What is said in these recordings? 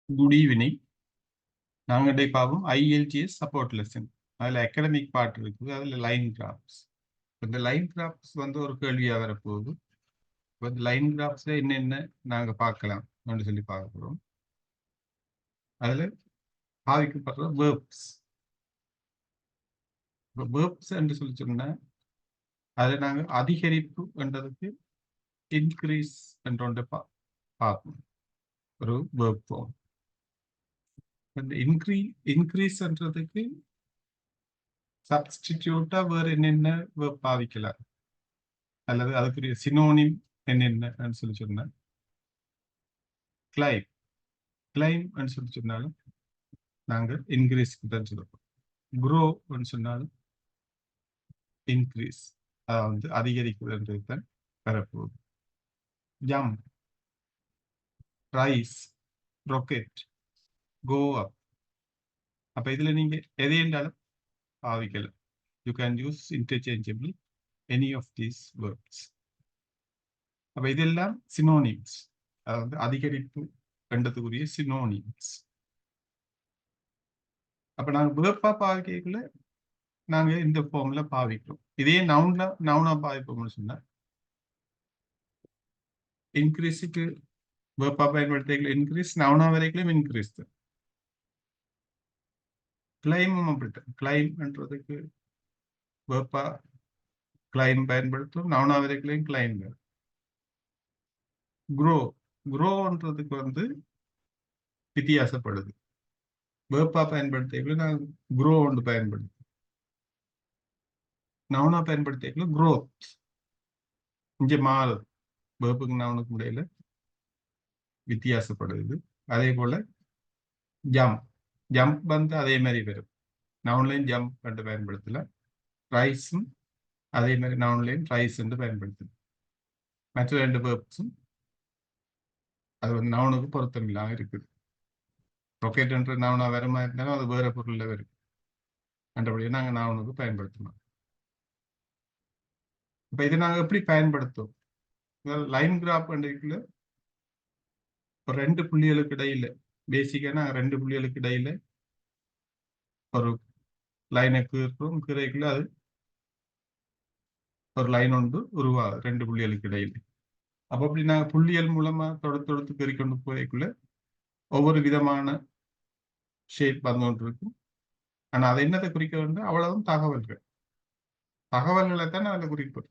Good evening. நாங்கள் இன்றைக்கு பார்ப்போம் ஐஎல்டிஎஸ் சப்போர்ட் லெசன். அதில் அகாடமிக் பார்ட் இருக்குது, அதில் லைன் கிராஃப்ஸ். இந்த லைன் கிராஃப்ஸ் வந்து ஒரு கேள்வியாக வரப்போகுது. இப்போ இந்த லைன் கிராஃப்ஸில் என்னென்ன நாங்கள் பார்க்கலாம் அப்படின்னு சொல்லி பார்க்க போகிறோம். அதில் பாதிக்கப்படுற வேர்ப்ஸ். இப்போ வேர்ப்ஸ் என்று சொல்லி சொன்னால் அதில் நாங்கள் அதிகரிப்பு என்றதுக்கு இன்க்ரீஸ் என்ற ஒன்றை பார்ப்போம். ஒரு வேர்ப் ஃபார்ம். இந்த இன்க்ரீஸ்ன்றதுக்கு சப்ஸ்டிடியூட்டா வேறு என்னென்ன வேர்ப் பாவிக்கலாம், அல்லது அதுக்குரிய சினோனிம் என்னென்னு சொல்லி சொன்னால் கிளைம். கிளைம் சொல்லி சொன்னாலும் நாங்கள் இன்க்ரீஸ்க்கு தான் சொல்லுவோம். க்ரோன்னு சொன்னாலும் இன்க்ரீஸ், அதாவது அதிகரிக்குதுன்றது தான் வரப்போகுது. Jump, rise, rocket, go up. அப்போ இதில் நீங்கள் எதை என்றாலும் பாவிக்கலாம். You can use interchangeably any of these words. அப்போ இதெல்லாம் சினோனிம்ஸ், அதாவது அதிகரிப்பு கண்டதுக்குரிய சினோனிம்ஸ். அப்போ நாங்கள் வேர்ப்பா பாவிக்கக்குள்ள நாங்கள் இந்த ஃபார்ம்ல பாவிக்கிறோம். இதே நவுனா பாவிப்போம்னு சொன்னா இன்க்ரீஸுக்கு வேர்ப்பா பயன்படுத்த இன்க்ரீஸ், நவுனா வரைக்கும் இன்க்ரீஸ் தான். கிளைமும் அப்படித்தான். கிளைம்ன்றதுக்கு வேர்ப்பா கிளைம் பயன்படுத்தும், நவுனா வரைக்கும் கிளைம். க்ரோன்றதுக்கு வந்து வித்தியாசப்படுது. வேர்ப்பா பயன்படுத்தியக்குள்ள நாங்கள் க்ரோ ஒன்று பயன்படுத்தும், நவுனா பயன்படுத்தியக்குள்ள க்ரோத். இங்கே மாறுது, வேர்ப்புக்கு நவுனுக்கு முடியல வித்தியாசப்படுது. அதே போல ஜம்ப் வந்து அதே மாதிரி வரும். நவுன்லையும் ஜம்ப் கண்டு பயன்படுத்தல. ரைஸும் அதே மாதிரி நவுன்லையும் ரைஸ் என்று பயன்படுத்தல. மற்ற ரெண்டு வேர்ப்ஸும் அது வந்து நவுனுக்கு பொருத்தம் இல்லாமல் இருக்குது. ரொக்கெட்ன்ற நவுனா வேற மாதிரி இருந்தாலும் அது வேற பொருளில் வரும். மற்றபடியே நாங்கள் நவுனுக்கு பயன்படுத்தணும். இப்போ இதை நாங்கள் எப்படி பயன்படுத்துவோம்? லைன் கிராஃப் கண்டிக்குள்ள ஒரு ரெண்டு புள்ளிகளுக்கு இடையில, பேசிக்காக நாங்கள் ரெண்டு புள்ளிகளுக்கு இடையில ஒரு லைனை கீறுறோம். கீரைக்குள்ள அது ஒரு லைன் ஒன்று உருவாகுது ரெண்டு புள்ளிகளுக்கு இடையில. அப்போ அப்படி நாங்கள் புள்ளியல் மூலமா தொடுத்து பெருக்கொண்டு போய்க்குள்ள ஒவ்வொரு விதமான ஷேப் வந்து கொண்டு இருக்கும். ஆனால் அதை என்னத்தை குறிக்க வேண்டும்? அவ்வளவும் தகவல்களை தான் அதில் குறிப்போம்.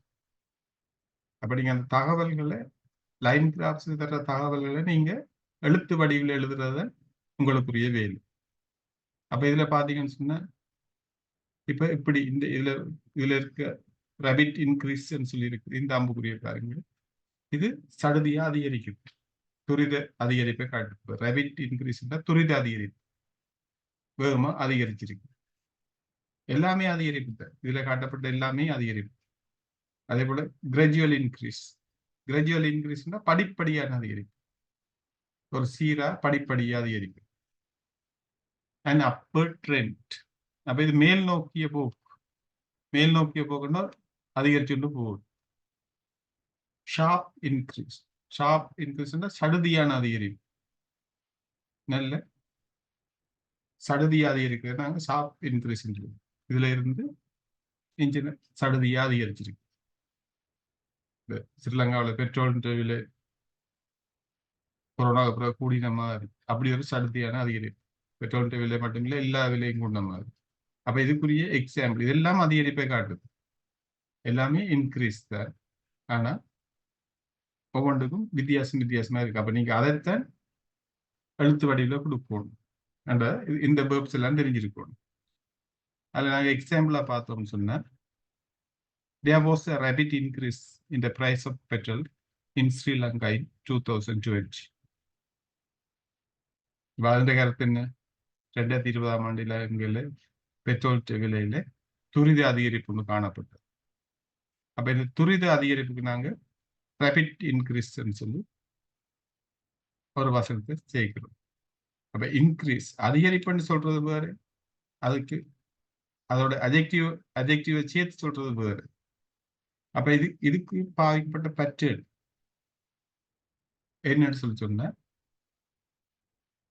அப்ப நீங்க அந்த தகவல்களை, லைன் கிராஃப்ஸ் தர தகவல்களை நீங்க எழுத்து வடிவில் எழுதுறத உங்களுக்குரிய வேலை. அப்ப இதுல பாத்தீங்கன்னு சொன்னா இப்ப இப்படி இந்த இதுல இருக்க ரபிட் இன்க்ரீஸ் சொல்லி இருக்கு. இந்த அம்புக்குரிய பாருங்க, இது சடுதியா அதிகரிக்குது, துரித அதிகரிப்பை காட்டு. ரபிட் இன்க்ரீஸ் துரித அதிகரிப்பு, வேகமா அதிகரிச்சிருக்கு. எல்லாமே அதிகரிப்பு தான், இதுல காட்டப்பட்ட எல்லாமே அதிகரிப்பு. அதே போல கிராஜுவல் இன்க்ரீஸ். கிராஜுவல் இன்க்ரீஸ்னா படிப்படியான அதிகரிப்பு, ஒரு சீரா படிப்படியா அதிகரிப்பு. And upper trend. அப்ப இது மேல் நோக்கிய போக்கு. மேல் நோக்கிய போக்குன்னா அதிகரிச்சுட்டு போகுது. Sharp increase. ஷார்ப் இன்க்ரீஸ்னா சடுதியான அதிகரிப்பு, நல்ல சடுதியா அதிகரிக்கிறது நாங்கள் ஷார்ப் இன்க்ரீஸ். இதுல இருந்து இன்ஜின் சடுதியா அதிகரிச்சிருக்கு. ஸ்ரீலங்காவில் பெட்ரோல் விலை கொரோனாவுக்கு பிறகு கூடின மாதிரி அப்படி ஒரு சடுதியான அதிகரிப்பு. பெட்ரோல் விலை மட்டுமில்லை, எல்லா விலையும் கூடின மாதிரி. அப்ப இதுக்குரிய எக்ஸாம்பிள் இதெல்லாம் அதிகரிப்பை காட்டுது, எல்லாமே இன்க்ரீஸ் தான். ஆனா ஒவ்வொன்றுக்கும் வித்தியாசமா இருக்கு. அப்ப நீங்க அதைத்தான் எழுத்து வடிவில் கொடுக்கணும். இந்த வேர்ப்ஸ் எல்லாம் தெரிஞ்சிருக்கணும். அதில் நாங்கள் எக்ஸாம்பிளா பார்த்தோம்னு சொன்னா, there was a rapid increase in the price of petrol in Sri Lanka in 2020. வாழ்ந்த காலத்தின் 2020ஆம் ஆண்டில் எங்கள பெட்ரோல் விலையில துரித அதிகரிப்பு ஒன்று காணப்பட்டது. அப்ப இந்த துரித அதிகரிப்புக்கு நாங்க ரேபிட் இன்க்ரீஸ் சொல்லி ஒரு வசனத்தை சேர்க்கிறோம். அப்ப இன்க்ரீஸ் அதிகரிப்புன்னு சொல்றது வேறு, அதுக்கு அதோட அஜெக்டிவ் சேர்த்து சொல்றது வேறு. அப்ப இதுக்கு பாதிக்கப்பட்ட பேட்டர்ன் என்னன்னு சொல்லி சொன்ன,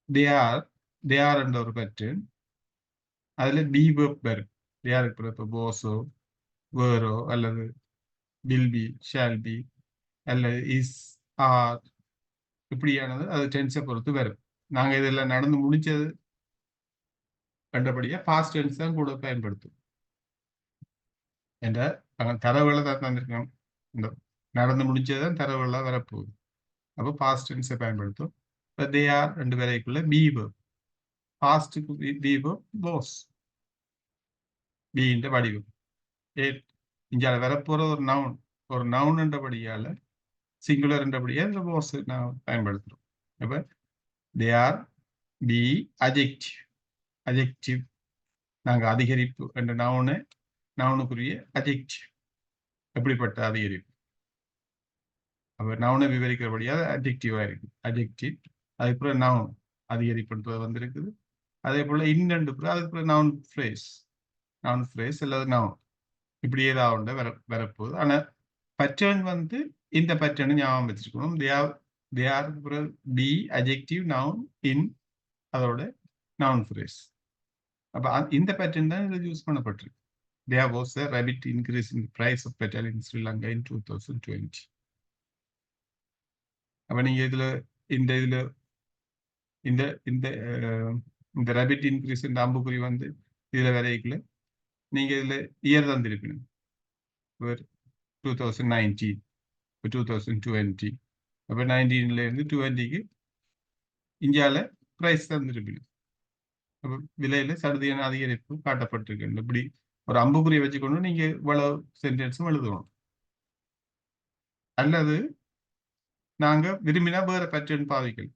தே ஆர் என்ற ஒரு பேட்டர்ன், அதுல பி வெப் வரும். தே ஆர் இப்போ போஸோ வேரோ அல்லது வில் பி ஷால் பி அல்லது இஸ் ஆர் இப்படியானது அது டென்ஸை பொறுத்து வரும். நாங்க இதெல்லாம் நடந்து முடிச்சது கண்டபடியா பாஸ்ட் டென்ஸ் தான் கூட பயன்படுத்தும். என்ற தரவுகளை தான் தந்திருக்கோம். இந்த நடந்து முடிச்சதுதான் தரவுகளாக வரப்போகுது. அப்போ பாஸ்ட் டென்ஸை பயன்படுத்தும். இப்போ தே ஆர் ரெண்டு பேரைக்குள்ள பி வெப், பாஸ்டுக்கு பி வெப் போஸ், பீன்ற வடிவம். இங்கே வரப்போற ஒரு நவுன் என்றபடியால சிங்குலர் என்றபடியா இந்த போஸ் நான் பயன்படுத்துறோம். அப்ப தே ஆர் பி அஜெக்டிவ் நாங்க அதிகரிப்பு என்ற நவுனுக்குரிய அஜெக்டிவ். எப்படிப்பட்ட அதிகரிப்பு? அப்ப நவுனை விவரிக்கிறபடியா அஜெக்டிவா இருக்கு. அஜெக்டிவ் அதுக்கப்புறம் நவுன் அதிகரிப்புன்றது வந்திருக்குது. அதே போல இன்னெண்டு அதுக்கப்புறம் நவுன் ஃப்ரேஸ் அல்லது நவுன் இப்படி ஏதாவது வரப்போகுது. ஆனா பேட்டர்ன் வந்து இந்த பேட்டர்ன் ஞாபகம் வச்சிருக்கணும். They are be adjective noun in அதோட நவுன் ஃப்ரேஸ். அப்ப இந்த பேட்டர்ன் தான் இதில் யூஸ் பண்ணப்பட்டிருக்கு. There was a rapid increase in the price of petrol in Sri Lanka in 2020. அப்ப நீங்க இதுல இந்த ரேபிட் இன்க்ரீஸ் இந்த அம்புக்குறி வந்து இதுல வரைக்குள்ள நீங்க இதுல இயர் தான் திருப்பினும் 2019 2020. அப்ப 19ல இருந்து 20க்கு இந்தியால பிரைஸ் தான் திருப்பினும். அப்ப விலையில சடுதியான அதிகரிப்பு காட்டப்பட்டிருக்கு. இப்படி ஒரு அம்புக்குறி வச்சுக்கொண்டு நீங்க இவ்வளவு சென்டென்ஸும் எழுதணும். அல்லது நாங்க விரும்பினா வேற பேட்டர்ன் பாவிக்கலாம்.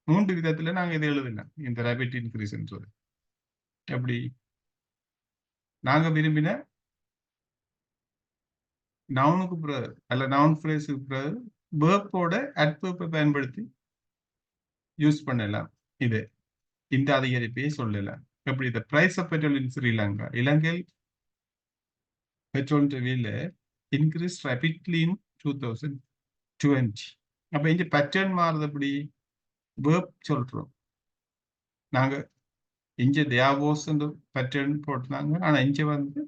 3 விதத்துல நாங்க இதை எழுதலாம். இந்த ரேபிட் இன்க்ரீஸ்ன்றது எப்படி நாங்க விரும்பின நவுனுக்கு பிறகு அல்ல நவுன் ஃப்ரேஸுக்கு பிறகு வேர்ப்போட அட்வெர்ப்பை பயன்படுத்தி யூஸ் பண்ணலாம். இது இந்த அதிகரிப்பையே சொல்லலாம். எப்படி இந்த price of petrol in Sri Lanka, இலங்கையில் பெட்ரோல் விலை இன்க்ரீஸ் ரேபிட்லி இன் 2020. அப்ப இங்க பேட்டர்ன் மாறுது. எப்படி வேர்ப் சொல்றோம் நாங்க இங்க தேவோஸ் பேட்டர்ன் போட்டுனாங்க. ஆனா இங்க வந்து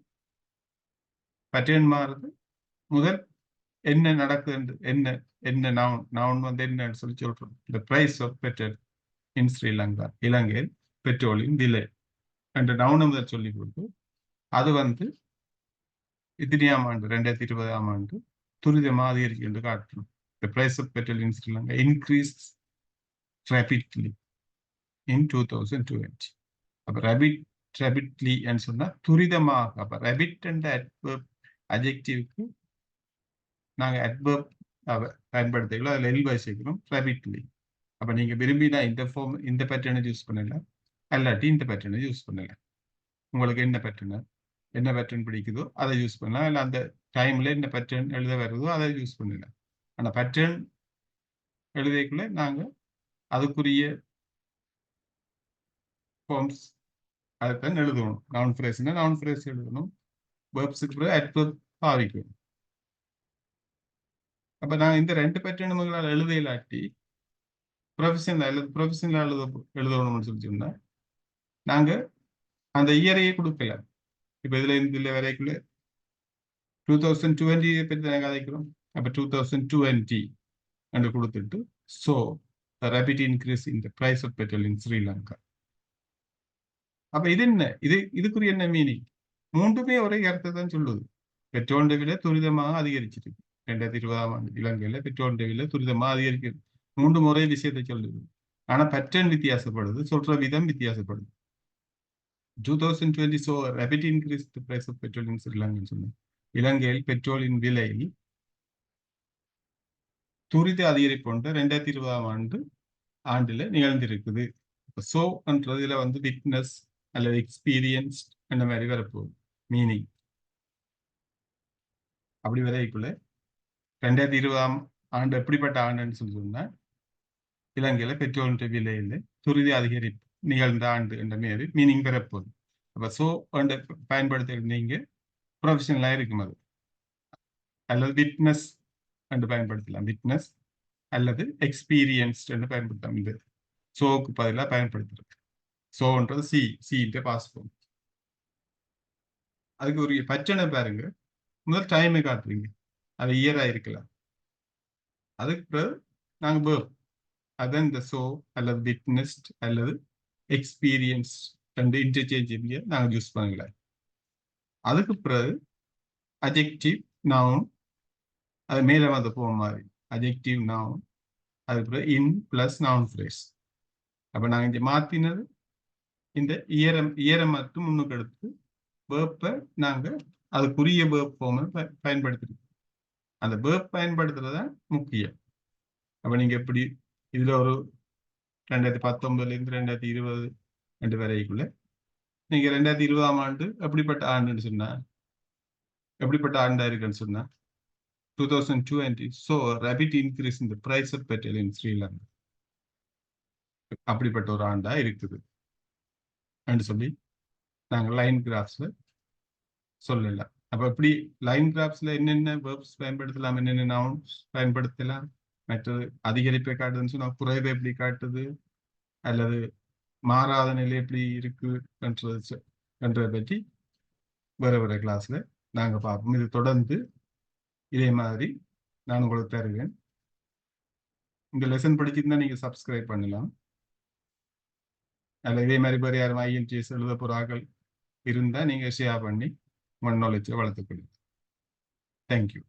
பேட்டர்ன் மாறுது. முதல் என்ன நடக்குது, என்ன நவுன் வந்து என்னன்னு சொல்லி சொல்றோம். இந்த price of petrol in Sri Lanka, இலங்கையில் பெட்ரோலின் விலை என்ற நவுனை முதல் சொல்லி கொடுத்து அது வந்து இத்தனையாம் ஆண்டு 2020ஆம் ஆண்டு துரிதமாக அதிகரிக்கு என்று காட்டணும். The price of petrol in Sri Lanka increased rapidly in 2020. அப்ப rapidly என்று சொன்னா துரிதமாக. அப்ப ரேபிட் என்ற அட்ஜெக்டிவ்க்கு நாங்க அட்வெர்ப் பயன்படுத்திக்கலாம். அதில் எல் வச்சுக்கிறோம் ரேபிட்லி. அப்ப நீங்க விரும்பினா இந்த பேட்டர்னை யூஸ் பண்ணலாம், அல்லாட்டி இந்த பேட்டர்னை யூஸ் பண்ணலாம். உங்களுக்கு என்ன பேட்டர்ன் பிடிக்குதோ அதை யூஸ் பண்ணலாம். இல்லை அந்த டைம்ல என்ன பேட்டர்ன் எழுத வருதோ அதை யூஸ் பண்ணலாம். ஆனா பேட்டர்ன் எழுதிக்குள்ள நாங்க அதுக்குரிய ஃபார்ம்ஸ் அதைத்தான் எழுதணும். நவுன் ஃப்ரேஸ்னா நவுன் ஃப்ரேஸ் எழுதணும். வேர்ப்ஸுக்கு பிறகு அட்வெர்ப் பாவிக்கணும். அப்ப நான் இந்த 2 பேட்டர்ன் எழுத இல்லாட்டி ப்ரொஃபஷனல் எழுதணும்னு சொல்லி சொன்னா நாங்க அந்த இயரையே கொடுக்கலாம். இப்ப இதுல வரைக்குள்ள 2020 பற்றி நாங்கள் கதைக்கிறோம். அப்ப 2020 என்று கொடுத்துட்டு so a rapid increase in the price of petrol in Sri Lanka. அப்ப இது என்ன, இதுக்குரிய என்ன மீனிங்? மூன்றுமே ஒரே கருத்தை தான் சொல்லுது. பெட்ரோல் விலை துரிதமாக அதிகரிச்சிருக்கு. 2020ஆம் ஆண்டு இலங்கையில பெட்ரோல் விலை துரிதமாக அதிகரிக்கிறது. 3 முறை விஷயத்தை சொல்லுது. ஆனா பேட்டர்ன் வித்தியாசப்படுது, சொல்ற விதம் வித்தியாசப்படுது. 2020 so a rapid increase in the price of petrol in Sri Lanka சொன்னேன். இலங்கையில் பெட்ரோலின் விலையில் துரித அதிகரிப்பு ஒன்று 2020ஆம் ஆண்டுல நிகழ்ந்திருக்குது. சோ என்றதுல வந்து விட்னஸ் அல்லது எக்ஸ்பீரியன்ஸ் அந்த மாதிரி வரப்போகுது மீனிங். அப்படி வரைக்குள்ள 2020ஆம் ஆண்டு எப்படிப்பட்ட ஆண்டுன்னு சொல்லி சொன்னா இலங்கையில பெட்ரோல் விலையில துரித அதிகரிப்பு நிகழ்ந்த ஆண்டு என்ற மாதிரி மீனிங் பெறப்போகுது. அப்ப சோ பயன்படுத்த நீங்க ப்ரொஃபஷனலா இருக்கும். அது அல்லது விட்னஸ் என்று பயன்படுத்தலாம். விட்னஸ் அல்லது எக்ஸ்பீரியன்ஸ் என்று பயன்படுத்தலாம். சோவுக்கு பதிலாக பயன்படுத்துறது. சோன்றது சின்ற பாஸ்போர்ட். அதுக்கு ஒரு பச்சனை பாருங்க, முதல் டைமை காட்டுறீங்க, அது இயரா இருக்கலாம். அதுக்கு பிறகு நாங்கள் வேர்ப், அதான் இந்த சோ அல்லது விட்னஸ்ட் அல்லது எக்ஸ்பீரியன்ஸ் ரெண்டு இன்டர்சேஞ்சபிளியா நாங்கள் யூஸ் பண்ணலாம். அதுக்கு பிறகு அஜெக்டிவ் நவுன், அது மேலே வந்து போக மாதிரி அஜெக்டிவ் நவுன், அதுக்கு பிறகு இன் பிளஸ் நவுன் ஃப்ரேஸ். அப்போ நாங்கள் இங்கே மாற்றினது இந்த இயரை மட்டும் முன்னுக்கு எடுத்து வேர்ப்பை நாங்கள் அதுக்குரிய வேர்ப் ஃபார்மை பயன்படுத்திருக்கோம். அந்த வேர்ப் பயன்படுத்துறது முக்கியம். அப்போ நீங்கள் எப்படி இதில் ஒரு 2019 2020 ரெண்டு வரைக்குள்ள நீங்கள் 2020ஆம் ஆண்டு எப்படிப்பட்ட ஆண்டுன்னு சொன்னா, எப்படிப்பட்ட ஆண்டா இருக்குன்னு சொன்னா 2020 so rapid increase in the price of petrol in Sri Lanka. அப்படிப்பட்ட ஒரு ஆண்டா இருக்குது சொல்லி நாங்கள் லைன் கிராஃப்ஸ்ல சொல்லலாம். அப்ப எப்படி லைன் கிராஃப்ஸ்ல என்னென்ன வேர்ப்ஸ் பயன்படுத்தலாம், என்னென்ன நவுன்ஸ் பயன்படுத்தலாம், மற்றது அதிகரிப்பை காட்டுதுன்னு சொன்னா குறைவை எப்படி காட்டுது, அல்லது மாறாத நிலை எப்படி இருக்குன்றதை பற்றி வேற வேற கிளாஸ்ல நாங்க பார்ப்போம். இது தொடர்ந்து இதே மாதிரி நான் உங்களுக்கு தருவேன். இந்த லெசன் படிச்சிருந்தா நீங்க சப்ஸ்கிரைப் பண்ணலாம். அதில் இதே மாதிரி வேறு யாரும் ஐஎன்டிஎஸ் எழுத போறார்கள் இருந்தால் நீங்கள் ஷேர் பண்ணி உங்கள் நாலேஜை வளர்த்துக்கொள்ளுங்க. தேங்க்யூ.